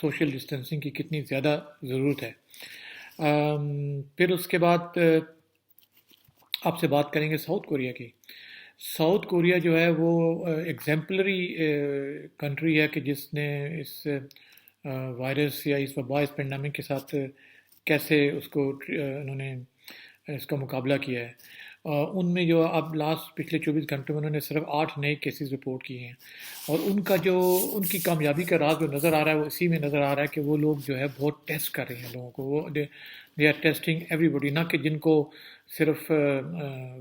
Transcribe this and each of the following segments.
Social distancing کی کتنی زیادہ ضرورت ہے. پھر اس کے بعد آپ سے بات کریں گے ساؤتھ کوریا کی. ساؤتھ کوریا جو ہے وہ ایگزیمپلری کنٹری ہے کہ جس نے اس وائرس یا اس وبا اس پینڈیمک کے ساتھ کیسے اس کو انہوں نے اس کا مقابلہ کیا ہے. ان میں جو اب لاسٹ پچھلے 24 گھنٹوں میں انہوں نے صرف 8 نئے کیسز رپورٹ کیے ہیں, اور ان کی کامیابی کا راز جو نظر آ رہا ہے وہ اسی میں نظر آ رہا ہے کہ وہ لوگ جو ہے بہت ٹیسٹ کر رہے ہیں لوگوں کو. وہ دے آر ٹیسٹنگ ایوری بڈی, نہ کہ جن کو صرف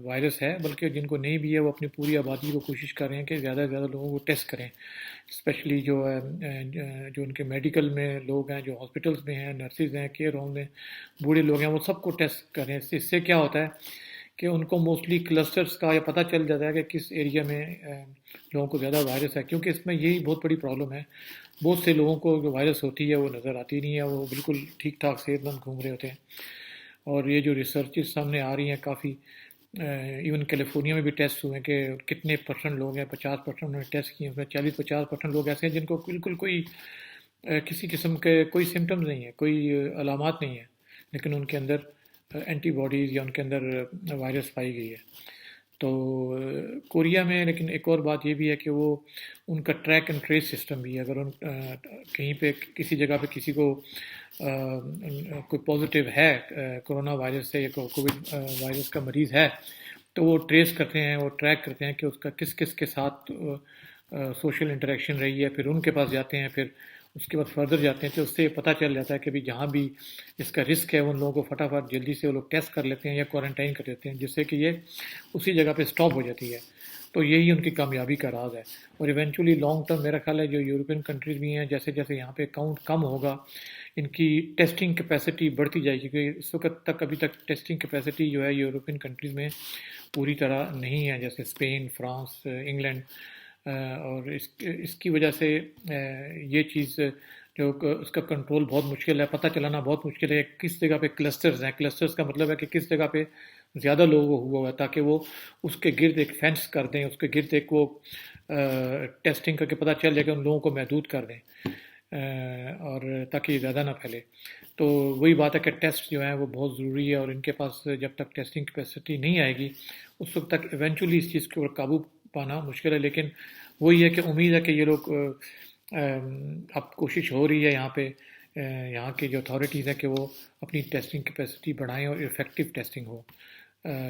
وائرس ہے بلکہ جن کو نہیں بھی ہے وہ اپنی پوری آبادی کو کوشش کر رہے ہیں کہ زیادہ سے زیادہ لوگوں کو ٹیسٹ کریں. اسپیشلی جو ان کے میڈیکل میں لوگ ہیں, جو ہاسپٹلس میں ہیں, نرسز ہیں, کیئر ہوم میں بوڑھے لوگ ہیں, وہ سب کو ٹیسٹ کریں. اس سے کیا ہوتا ہے کہ ان کو موسٹلی کلسٹرز کا یا پتہ چل جاتا ہے کہ کس ایریا میں لوگوں کو زیادہ وائرس ہے, کیونکہ اس میں یہی بہت بڑی پرابلم ہے. بہت سے لوگوں کو جو وائرس ہوتی ہے وہ نظر آتی نہیں ہے, وہ بالکل ٹھیک ٹھاک صحت مند گھوم رہے ہوتے ہیں. اور یہ جو ریسرچز سامنے آ رہی ہیں کافی, ایون کیلیفورنیا میں بھی ٹیسٹ ہوئے ہیں کہ کتنے % لوگ ہیں, 50% انہوں نے ٹیسٹ کیے ہیں, اس میں 40-50% لوگ ایسے ہیں جن کو بالکل کوئی کسی قسم کے کوئی سمٹمز نہیں ہیں, کوئی علامات نہیں ہیں, لیکن ان کے اندر اینٹی باڈیز یا ان کے اندر وائرس پائی گئی ہے. تو کوریا میں لیکن ایک اور بات یہ بھی ہے کہ وہ ان کا ٹریک اینڈ ٹریس سسٹم بھی ہے. اگر ان کہیں پہ کسی جگہ پہ کسی کو کوئی پازیٹیو ہے کرونا وائرس سے یا کووڈ وائرس کا مریض ہے تو وہ ٹریس کرتے ہیں, وہ ٹریک کرتے ہیں کہ اس کا کس کس کے ساتھ سوشل انٹریکشن رہی ہے, پھر ان کے پاس جاتے ہیں, پھر اس کے بعد فردر جاتے ہیں. تو اس سے یہ پتہ چل جاتا ہے کہ بھی جہاں بھی اس کا رسک ہے ان لوگوں کو فٹافٹ جلدی سے وہ لوگ ٹیسٹ کر لیتے ہیں یا کوارنٹائن کر دیتے ہیں, جس سے کہ یہ اسی جگہ پہ سٹاپ ہو جاتی ہے. تو یہی ان کی کامیابی کا راز ہے. اور ایونچولی لانگ ٹرم میرا خیال ہے جو یورپین کنٹریز بھی ہیں, جیسے جیسے یہاں پہ کاؤنٹ کم ہوگا ان کی ٹیسٹنگ کیپیسٹی بڑھتی جائے گی, کیونکہ اس وقت تک ابھی تک ٹیسٹنگ کیپیسٹی جو ہے یورپین کنٹریز میں پوری طرح نہیں ہے, جیسے اسپین, فرانس, انگلینڈ. اور اس کی وجہ سے یہ چیز جو اس کا کنٹرول بہت مشکل ہے, پتہ چلانا بہت مشکل ہے کس جگہ پہ کلسٹرز ہیں. کلسٹرز کا مطلب ہے کہ کس جگہ پہ زیادہ لوگوں کو ہوا ہوا ہے, تاکہ وہ اس کے گرد ایک فینس کر دیں, اس کے گرد ایک وہ ٹیسٹنگ کر کے پتہ چل جائے کہ ان لوگوں کو محدود کر دیں, اور تاکہ یہ زیادہ نہ پھیلے. تو وہی بات ہے کہ ٹیسٹ جو ہیں وہ بہت ضروری ہے, اور ان کے پاس جب تک ٹیسٹنگ کیپیسٹی نہیں آئے گی اس وقت تک ایونچولی اس چیز کے اوپر قابو پانا مشکل ہے. لیکن وہی ہے کہ امید ہے کہ یہ لوگ اب کوشش ہو رہی ہے یہاں پہ, یہاں کی جو اتھارٹیز ہیں کہ وہ اپنی ٹیسٹنگ کیپیسٹی بڑھائیں اور افیکٹو ٹیسٹنگ ہو,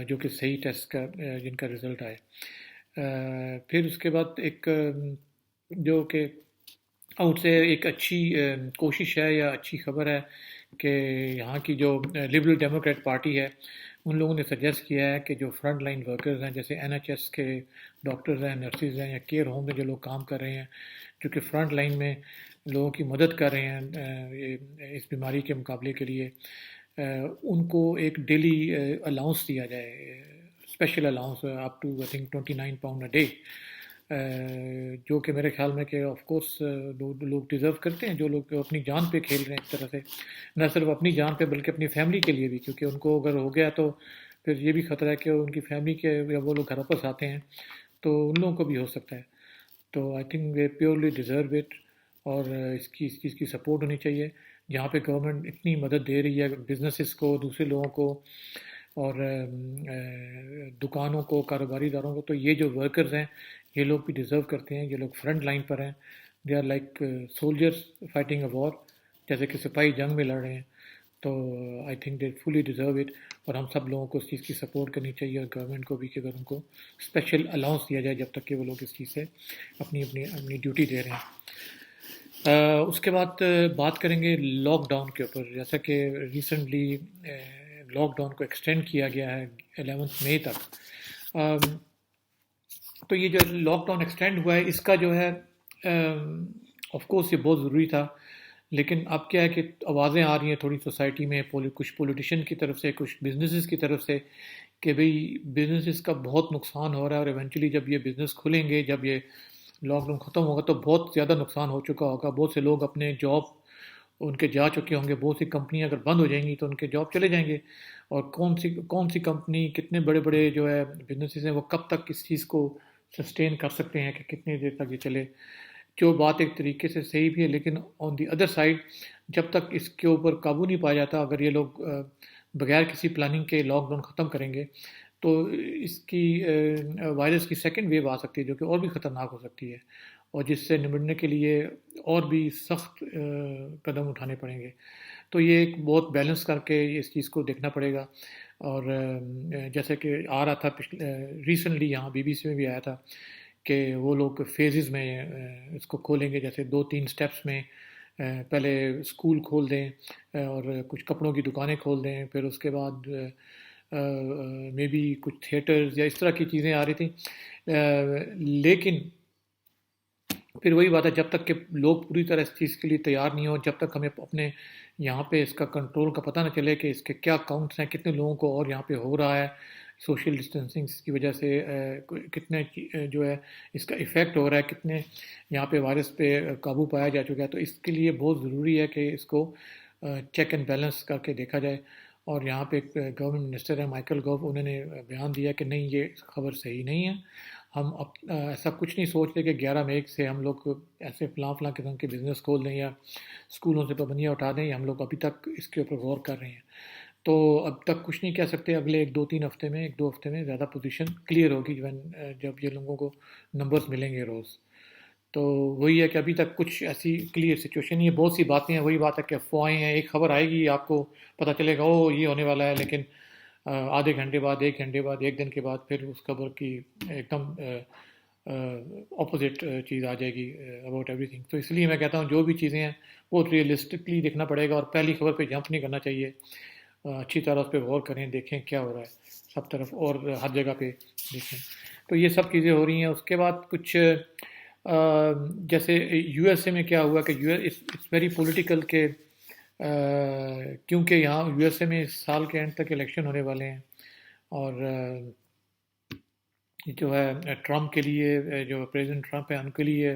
جو کہ صحیح ٹیسٹ کا جن کا رزلٹ آئے. پھر اس کے بعد ایک جو کہ آؤٹ سے ایک اچھی کوشش ہے یا اچھی خبر ہے کہ یہاں کی جو لبرل ڈیموکریٹ پارٹی ہے ان لوگوں نے سجیسٹ کیا ہے کہ جو فرنٹ لائن ورکرز ہیں, جیسے NHS کے ڈاکٹرز ہیں, نرسز ہیں, یا کیئر ہوم میں جو لوگ کام کر رہے ہیں, جو کہ فرنٹ لائن میں لوگوں کی مدد کر رہے ہیں اس بیماری کے مقابلے کے لیے, ان کو ایک ڈیلی الاؤنس دیا جائے, special allowance up to I think £29 a day, جو کہ میرے خیال میں کہ آف کورس لوگ ڈیزرو کرتے ہیں, جو لوگ اپنی جان پہ کھیل رہے ہیں ایک طرح سے, نہ صرف اپنی جان پہ بلکہ اپنی فیملی کے لیے بھی, کیونکہ ان کو اگر ہو گیا تو پھر یہ بھی خطرہ ہے کہ ان کی فیملی کے یا وہ لوگ گھر واپس آتے ہیں تو ان لوگوں کو بھی ہو سکتا ہے. تو I think they purely deserve it, اور اس چیز کی سپورٹ ہونی چاہیے. جہاں پہ گورنمنٹ اتنی مدد دے رہی ہے بزنسز کو, دوسرے لوگوں کو, اور دکانوں کو, کاروباری اداروں کو, تو یہ جو ورکرز ہیں یہ لوگ بھی ڈیزرو کرتے ہیں. یہ لوگ فرنٹ لائن پر ہیں, they are like soldiers fighting a war, جیسے کہ سپاہی جنگ میں لڑ رہے ہیں. تو I think they fully deserve it, اور ہم سب لوگوں کو اس چیز کی سپورٹ کرنی چاہیے, اور گورنمنٹ کو بھی کہ اگر ان کو اسپیشل الاؤنس دیا جائے جب تک کہ وہ لوگ اس چیز سے اپنی ڈیوٹی دے رہے ہیں. اس کے بعد بات کریں گے لاک ڈاؤن کے اوپر. جیسا کہ ریسنٹلی لاک ڈاؤن کو ایکسٹینڈ کیا گیا ہے 11 مئی تک. تو یہ جو لاک ڈاؤن ایکسٹینڈ ہوا ہے اس کا جو ہے آف کورس یہ بہت ضروری تھا, لیکن اب کیا ہے کہ آوازیں آ رہی ہیں تھوڑی سوسائٹی میں, کچھ پولیٹیشین کی طرف سے, کچھ بزنسز کی طرف سے, کہ بھئی بزنسز کا بہت نقصان ہو رہا ہے, اور ایونچولی جب یہ بزنس کھلیں گے, جب یہ لاک ڈاؤن ختم ہوگا تو بہت زیادہ نقصان ہو چکا ہوگا. بہت سے لوگ اپنے جاب ان کے جا چکے ہوں گے, بہت سی کمپنیاں اگر بند ہو جائیں گی تو ان کے جاب چلے جائیں گے, اور کون سی کمپنی, کتنے بڑے بڑے جو ہے بزنسز ہیں وہ کب تک اس چیز کو سسٹین کر سکتے ہیں کہ کتنی دیر تک یہ چلے. جو بات ایک طریقے سے صحیح بھی ہے، لیکن آن دی ادر سائڈ جب تک اس کے اوپر قابو نہیں پایا جاتا، اگر یہ لوگ بغیر کسی پلاننگ کے لاک ڈاؤن ختم کریں گے تو اس کی وائرس کی سیکنڈ ویو آ سکتی ہے جو کہ اور بھی خطرناک ہو سکتی ہے، اور جس سے نمٹنے کے لیے اور بھی سخت قدم اٹھانے پڑیں گے. تو یہ ایک بہت بیلنس کر کے اس چیز کو دیکھنا پڑے گا. اور جیسے کہ آ رہا تھا ریسنٹلی یہاں بی بی سی میں بھی آیا تھا کہ وہ لوگ فیزز میں اس کو کھولیں گے، جیسے 2-3 سٹیپس میں پہلے اسکول کھول دیں اور کچھ کپڑوں کی دکانیں کھول دیں، پھر اس کے بعد مے بی کچھ تھیٹرز یا اس طرح کی چیزیں آ رہی تھیں. لیکن پھر وہی بات ہے، جب تک کہ لوگ پوری طرح اس چیز کے لیے تیار نہیں ہوں، جب تک ہمیں اپنے یہاں پہ اس کا کنٹرول کا پتہ نہ چلے کہ اس کے کیا کاؤنٹس ہیں، کتنے لوگوں کو اور یہاں پہ ہو رہا ہے سوشل ڈسٹینسنگ کی وجہ سے، کتنے جو ہے اس کا ایفیکٹ ہو رہا ہے، کتنے یہاں پہ وائرس پہ قابو پایا جا چکا ہے. تو اس کے لیے بہت ضروری ہے کہ اس کو چیک اینڈ بیلنس کر کے دیکھا جائے. اور یہاں پہ ایک گورنمنٹ منسٹر ہیں مائیکل گوو، انہوں نے بیان دیا کہ نہیں، یہ خبر صحیح نہیں ہے. ہم اب ایسا کچھ نہیں سوچتے کہ 11 مئی سے ہم لوگ ایسے فلاں فلاں قسم کے بزنس کھول دیں یا اسکولوں سے پابندیاں اٹھا دیں. ہم لوگ ابھی تک اس کے اوپر غور کر رہے ہیں. تو اب تک کچھ نہیں کہہ سکتے. اگلے 1-2 ہفتے میں زیادہ پوزیشن کلیئر ہوگی جب یہ لوگوں کو نمبرز ملیں گے روز. تو وہی ہے کہ ابھی تک کچھ ایسی کلیئر سچویشن نہیں ہے. بہت سی باتیں ہیں، وہی بات ہے کہ افواہیں ہیں. ایک خبر آئے گی، آپ کو پتہ چلے گا او یہ ہونے والا ہے، لیکن آدھے گھنٹے بعد، 1 گھنٹے بعد، 1 دن کے بعد پھر اس خبر کی ایک دم اپوزٹ چیز آ جائے گی اباؤٹ ایوری تھنگ. تو اس لیے میں کہتا ہوں جو بھی چیزیں ہیں بہت ریئلسٹکلی دیکھنا پڑے گا، اور پہلی خبر پہ جمپ نہیں کرنا چاہیے. اچھی طرح اس پہ غور کریں، دیکھیں کیا ہو رہا ہے سب طرف اور ہر جگہ پہ دیکھیں. تو یہ سب چیزیں ہو رہی ہیں. اس کے بعد کچھ جیسے یو ایس اے میں کیا ہوا کہ U S it's very political کہ کیونکہ یہاں یو ایس اے میں سال کے اینڈ تک الیکشن ہونے والے ہیں، اور جو ہے ٹرمپ کے لیے، جو پریزیڈنٹ ٹرمپ ہیں ان کے لیے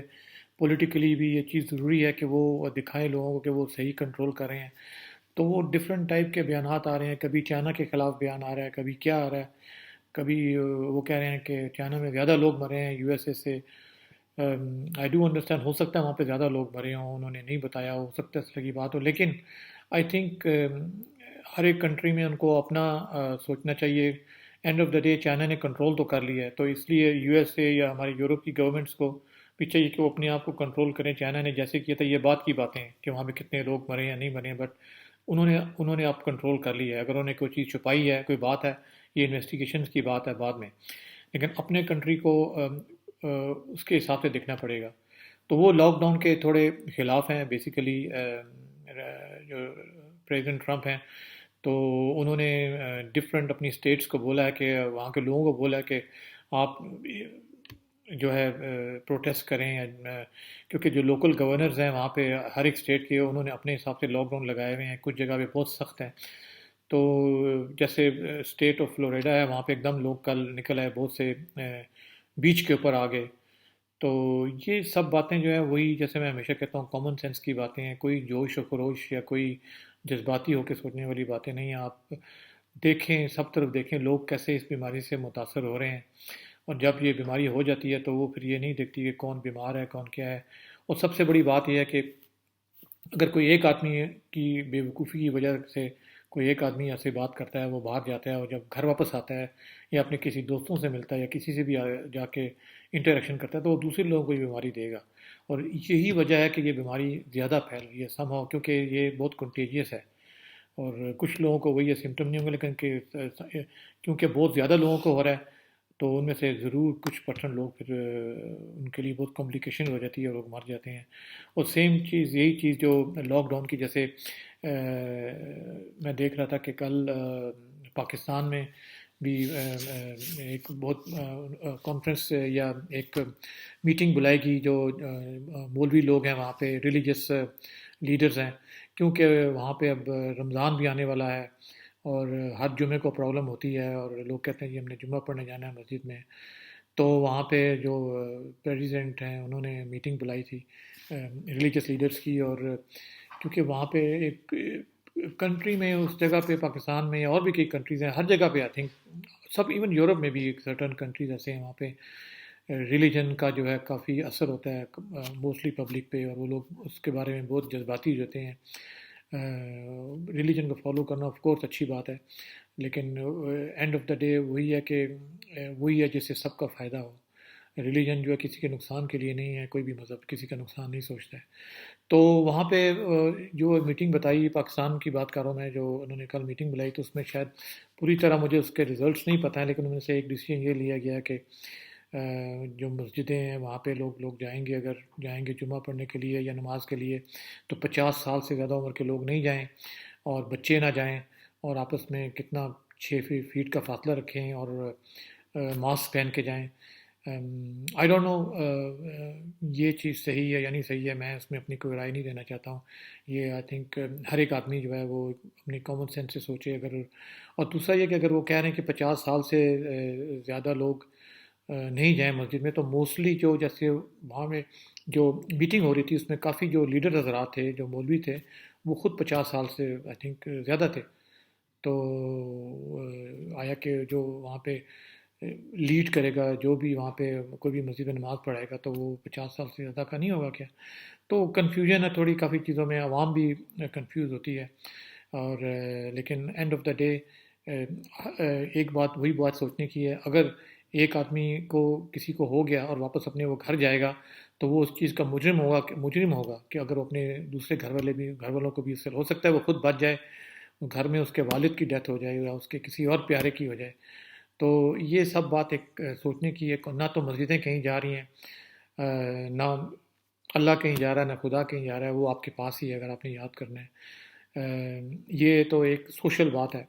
پولیٹیکلی بھی یہ چیز ضروری ہے کہ وہ دکھائیں لوگوں کو کہ وہ صحیح کنٹرول کر رہے ہیں. تو وہ ڈفرینٹ ٹائپ کے بیانات آ رہے ہیں. کبھی چائنا کے خلاف بیان آ رہا ہے، کبھی کیا آ رہا ہے، کبھی وہ کہہ رہے ہیں کہ چائنا میں زیادہ لوگ مرے ہیں یو ایس اے سے. آئی ڈو انڈرسٹینڈ، ہو سکتا ہے وہاں پہ زیادہ لوگ مرے ہوں، انہوں نے نہیں بتایا، ہو سکتا ہے اس لگی بات ہو. لیکن آئی تھنک ہر ایک کنٹری میں ان کو اپنا سوچنا چاہیے. And of the day China نے کنٹرول تو کر لیا ہے، تو اس لیے یو ایس اے یا ہمارے یورپ کی گورنمنٹس کو بھی چاہیے کہ وہ اپنے آپ کو کنٹرول کریں. چائنا نے جیسے کیا تھا، یہ بات کی باتیں کہ وہاں پہ کتنے لوگ مرے یا نہیں مرے، بٹ انہوں نے اب کنٹرول کر لیا ہے. اگر انہوں نے کوئی چیز چھپائی ہے، کوئی بات ہے، یہ انویسٹیگیشنز کی بات ہے بعد میں، لیکن اپنے کنٹری کو اس کے حساب سے دیکھنا پڑے گا. تو وہ لاک ڈاؤن کے تھوڑے خلاف ہیں بیسیکلی جو پریزیڈنٹ ٹرمپ ہیں. تو انہوں نے ڈفرینٹ اپنی اسٹیٹس کو بولا ہے کہ وہاں کے لوگوں کو بولا ہے کہ آپ جو ہے پروٹیسٹ کریں، کیونکہ جو لوکل گورنرز ہیں وہاں پہ ہر ایک اسٹیٹ کے، انہوں نے اپنے حساب سے لاک ڈاؤن لگائے ہوئے ہیں. کچھ جگہ پہ بہت سخت ہیں. تو جیسے اسٹیٹ آف فلوریڈا ہے، وہاں پہ ایک دم لوگ کل نکل آئے، بہت سے بیچ کے اوپر آ گئے. تو یہ سب باتیں جو ہیں وہی جیسے میں ہمیشہ کہتا ہوں کامن سینس کی باتیں ہیں. کوئی جوش و خروش یا کوئی جذباتی ہو کے سوچنے والی باتیں نہیں ہیں. آپ دیکھیں، سب طرف دیکھیں لوگ کیسے اس بیماری سے متاثر ہو رہے ہیں. اور جب یہ بیماری ہو جاتی ہے تو وہ پھر یہ نہیں دیکھتی کہ کون بیمار ہے، کون کیا ہے. اور سب سے بڑی بات یہ ہے کہ اگر کوئی ایک آدمی کی بے وقوفی کی وجہ سے کوئی ایک آدمی ایسے بات کرتا ہے، وہ باہر جاتا ہے اور جب گھر واپس آتا ہے یا اپنے کسی دوستوں سے ملتا ہے یا کسی سے بھی جا کے انٹریکشن کرتا ہے، تو وہ دوسرے لوگوں کو یہ بیماری دے گا. اور یہی وجہ ہے کہ یہ بیماری زیادہ پھیل رہی ہے سم ہاؤ، کیونکہ یہ بہت کنٹیجیس ہے. اور کچھ لوگوں کو وہی سمٹم نہیں ہوں گے، لیکن کیونکہ بہت زیادہ لوگوں کو ہو رہا ہے تو ان میں سے ضرور کچھ پرسنٹ لوگ پھر ان کے لیے بہت کمپلیکیشن ہو جاتی ہے اور لوگ مر جاتے ہیں. اور سیم چیز، یہی چیز جو لاک ڈاؤن کی، جیسے میں دیکھ رہا تھا کہ کل پاکستان میں بھی ایک بہت کانفرنس یا ایک میٹنگ بلائے گی جو مولوی لوگ ہیں وہاں پہ، ریلیجس لیڈرز ہیں، کیونکہ وہاں پہ اب رمضان بھی آنے والا ہے اور ہر جمعے کو پرابلم ہوتی ہے اور لوگ کہتے ہیں کہ ہم نے جمعہ پڑھنے جانا ہے مسجد میں. تو وہاں پہ جو پریزیڈنٹ ہیں انہوں نے میٹنگ بلائی تھی ریلیجس لیڈرز کی. اور کیونکہ وہاں پہ ایک کنٹری میں، اس جگہ پہ پاکستان میں اور بھی کئی کنٹریز ہیں، ہر جگہ پہ I think sub, even Europe میں بھی ایک سرٹن کنٹریز ایسے ہیں وہاں پہ ریلیجن کا جو ہے کافی اثر ہوتا ہے موسٹلی پبلک پہ، اور وہ لوگ اس کے بارے میں بہت جذباتی ہوتے ہیں. ریلیجن کو فالو کرنا آف کورس اچھی بات ہے، لیکن اینڈ آف دا ڈے وہی ہے کہ وہی ہے جس سے سب کا فائدہ ہو. ریلیجن جو ہے کسی کے نقصان کے لیے نہیں ہے، کوئی بھی مذہب کسی کا نقصان نہیں سوچتا ہے. تو وہاں پہ جو میٹنگ بتائی پاکستان کی بات کر رہا ہوں میں، جو انہوں نے کل میٹنگ بلائی، تو اس میں شاید پوری طرح مجھے اس کے ریزلٹس نہیں پتہ ہیں، لیکن ان میں سے ایک ڈیسیجن یہ لیا گیا کہ جو مسجدیں ہیں وہاں پہ لوگ جائیں گے، اگر جائیں گے جمعہ پڑھنے کے لیے یا نماز کے لیے، تو 50 سال سے زیادہ عمر کے لوگ نہیں جائیں، اور بچے نہ جائیں، اور آپس میں کتنا 6 فیٹ کا فاصلہ رکھیں، اور ماسک پہن کے جائیں. آئی ڈونٹ نو یہ چیز صحیح ہے یا نہیں صحیح ہے، میں اس میں اپنی کوئی رائے نہیں دینا چاہتا ہوں. یہ آئی تھنک ہر ایک آدمی جو ہے وہ اپنی کامن سینس سے سوچے. اگر اور دوسرا یہ کہ اگر وہ کہہ رہے ہیں کہ 50 سال سے زیادہ لوگ نہیں جائیں مسجد میں، تو موسٹلی جو جیسے وہاں میں جو میٹنگ ہو رہی تھی اس میں کافی جو لیڈر حضرات تھے، جو مولوی تھے، وہ خود 50 سال سے آئی تھنک زیادہ تھے. تو آیا کہ جو وہاں پہ لیڈ کرے گا، جو بھی وہاں پہ کوئی بھی مسجد میں نماز پڑھائے گا، تو وہ 50 سال سے زیادہ کا نہیں ہوگا کیا؟ تو کنفیوژن ہے تھوڑی کافی چیزوں میں، عوام بھی کنفیوز ہوتی ہے. اور لیکن اینڈ آف دا ڈے ایک بات وہی بات سوچنے کی ہے، اگر ایک آدمی کو کسی کو ہو گیا اور واپس اپنے وہ گھر جائے گا، تو وہ اس چیز کا مجرم ہوگا کہ اگر وہ اپنے دوسرے گھر والوں کو بھی اس سے ہو سکتا ہے وہ خود بچ جائے، گھر میں اس کے والد کی ڈیتھ ہو جائے یا اس کے کسی اور پیارے کی ہو جائے. تو یہ سب بات ایک سوچنے کی ہے. نہ تو مسجدیں کہیں جا رہی ہیں، نہ اللہ کہیں جا رہا ہے، نہ خدا کہیں جا رہا ہے، وہ آپ کے پاس ہی ہے اگر آپ نے یاد کرنا ہے. یہ تو ایک سوشل بات ہے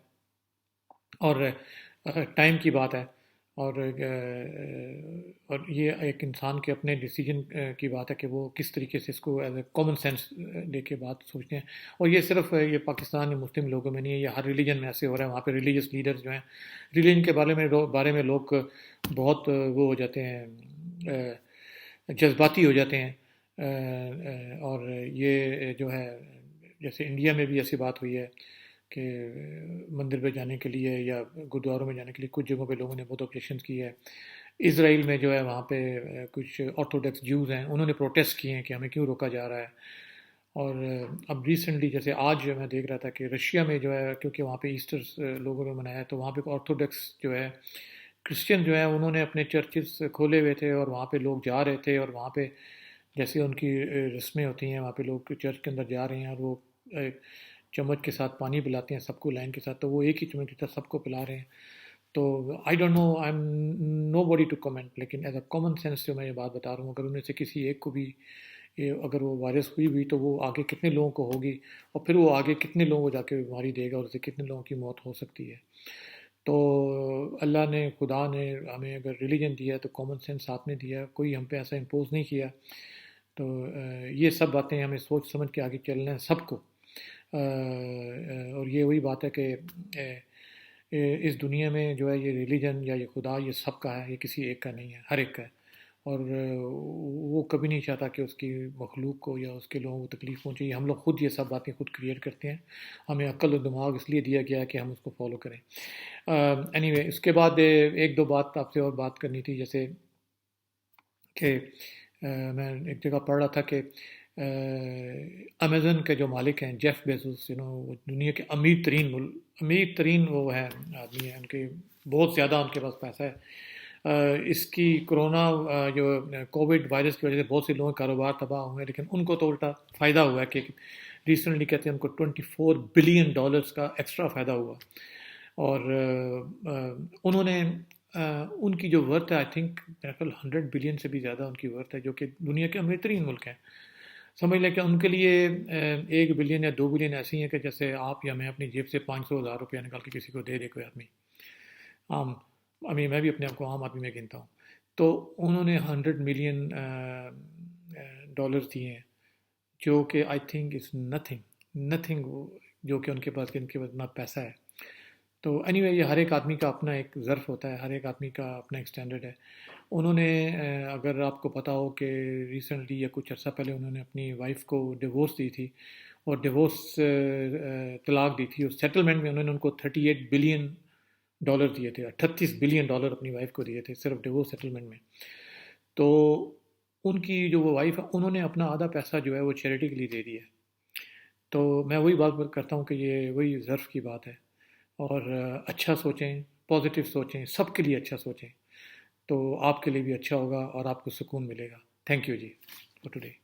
اور ٹائم کی بات ہے، اور یہ ایک انسان کے اپنے ڈیسیجن کی بات ہے کہ وہ کس طریقے سے اس کو ایز اے کامن سینس لے کے بات سوچتے ہیں. اور یہ صرف یہ پاکستان یا مسلم لوگوں میں نہیں ہے، یہ ہر ریلیجن میں ایسے ہو رہا ہے. وہاں پہ ریلیجس لیڈرز جو ہیں، ریلیجن کے بارے میں لوگ بہت وہ ہو جاتے ہیں، جذباتی ہو جاتے ہیں. اور یہ جو ہے جیسے انڈیا میں بھی ایسی بات ہوئی ہے کہ مندر پہ جانے کے لیے یا گردواروں میں جانے کے لیے کچھ جگہوں پہ لوگوں نے بہت آبجیکشنز کی ہے. اسرائیل میں جو ہے وہاں پہ کچھ آرتھوڈکس جیوز ہیں، انہوں نے پروٹیسٹ کیے ہیں کہ ہمیں کیوں روکا جا رہا ہے. اور اب ریسنٹلی جیسے آج میں دیکھ رہا تھا کہ رشیا میں جو ہے، کیونکہ وہاں پہ ایسٹر لوگوں نے منایا، تو وہاں پہ آرتھوڈکس جو ہے کرسچن جو ہے انہوں نے اپنے چرچز کھولے ہوئے تھے، اور وہاں پہ لوگ جا رہے تھے، اور وہاں پہ جیسے ان کی رسمیں ہوتی ہیں، وہاں پہ لوگ چرچ کے اندر جا رہے ہیں اور وہ چمچ کے ساتھ پانی پلاتے ہیں سب کو لائن کے ساتھ، تو وہ ایک ہی چمچ کے ساتھ سب کو پلا رہے ہیں. تو I don't know, I am nobody to comment, لیکن ایز اے کامن سینس سے میں یہ بات بتا رہا ہوں. اگر ان میں سے کسی ایک کو بھی اگر وہ وائرس ہوئی تو وہ آگے کتنے لوگوں کو ہوگی، اور پھر وہ آگے کتنے لوگوں کو جا کے بیماری دے گا، اور اس سے کتنے لوگوں کی موت ہو سکتی ہے. تو اللہ نے، خدا نے ہمیں اگر ریلیجن دیا ہے تو کامن سینس ساتھ میں دیا ہے، کوئی ہم پہ ایسا امپوز نہیں کیا. تو یہ سب باتیں ہمیں سوچ سمجھ کے آگے چلنا ہے سب کو. اور یہ وہی بات ہے کہ اس دنیا میں جو ہے یہ ریلیجن یا یہ خدا یہ سب کا ہے، یہ کسی ایک کا نہیں ہے، ہر ایک کا ہے. اور وہ کبھی نہیں چاہتا کہ اس کی مخلوق کو یا اس کے لوگوں کو تکلیف پہنچے. ہم لوگ خود یہ سب باتیں خود کریٹ کرتے ہیں. ہمیں عقل و دماغ اس لیے دیا گیا ہے کہ ہم اس کو فالو کریں. اینی وے، اس کے بعد ایک دو بات آپ سے اور بات کرنی تھی. جیسے کہ میں ایک جگہ پڑھ رہا تھا کہ امیزن کے جو مالک ہیں جیف بیزوس، وہ دنیا کے امیر ترین وہ ہیں آدمی ہیں، ان کے بہت زیادہ ان کے پاس پیسہ ہے. اس کی کرونا جو کووڈ وائرس کی وجہ سے بہت سے لوگوں کے کاروبار تباہ ہوئے ہیں، لیکن ان کو تو الٹا فائدہ ہوا ہے کہ ریسنٹلی کہتے ہیں ان کو $24 بلین کا ایکسٹرا فائدہ ہوا. اور انہوں نے ان کی جو ورتھ ہے، آئی تھنک میرا خیال 100 بلین سے بھی زیادہ ان کی ورتھ ہے، جو کہ دنیا کے امیر ترین ملک ہیں. سمجھ لیں کہ ان کے لیے 1 بلین یا 2 بلین ایسی ہیں کہ جیسے آپ یا میں اپنی جیب سے 500,000 روپیہ نکال کے کسی کو دے دے کوئی آدمی عام. میں بھی اپنے آپ کو عام آدمی میں گنتا ہوں. تو انہوں نے $100 ملین دیے ہیں، جو کہ آئی تھنک از نتھنگ، جو کہ ان کے پاس اتنا پیسہ ہے. تو اینی وے، یہ ہر ایک آدمی کا اپنا ایک ظرف ہوتا ہے، ہر ایک آدمی کا اپنا ایک سٹینڈرڈ ہے. انہوں نے اگر آپ کو پتہ ہو کہ ریسنٹلی یا کچھ عرصہ پہلے انہوں نے اپنی وائف کو ڈیورس دی تھی، اور ڈیورس طلاق دی تھی، اور سیٹلمنٹ میں انہوں نے ان کو $38 بلین دیے تھے. $38 بلین اپنی وائف کو دیے تھے صرف ڈیورس سیٹلمنٹ میں. تو ان کی جو وہ وائف ہے انہوں نے اپنا آدھا پیسہ جو ہے وہ چیریٹی کے لیے دے دیا ہے. تو میں وہی بات کرتا ہوں کہ یہ وہی ظرف کی بات ہے. اور اچھا سوچیں، پازیٹیو سوچیں، سب کے لیے اچھا سوچیں، تو آپ کے لیے بھی اچھا ہوگا اور آپ کو سکون ملے گا. Thank you ji for today.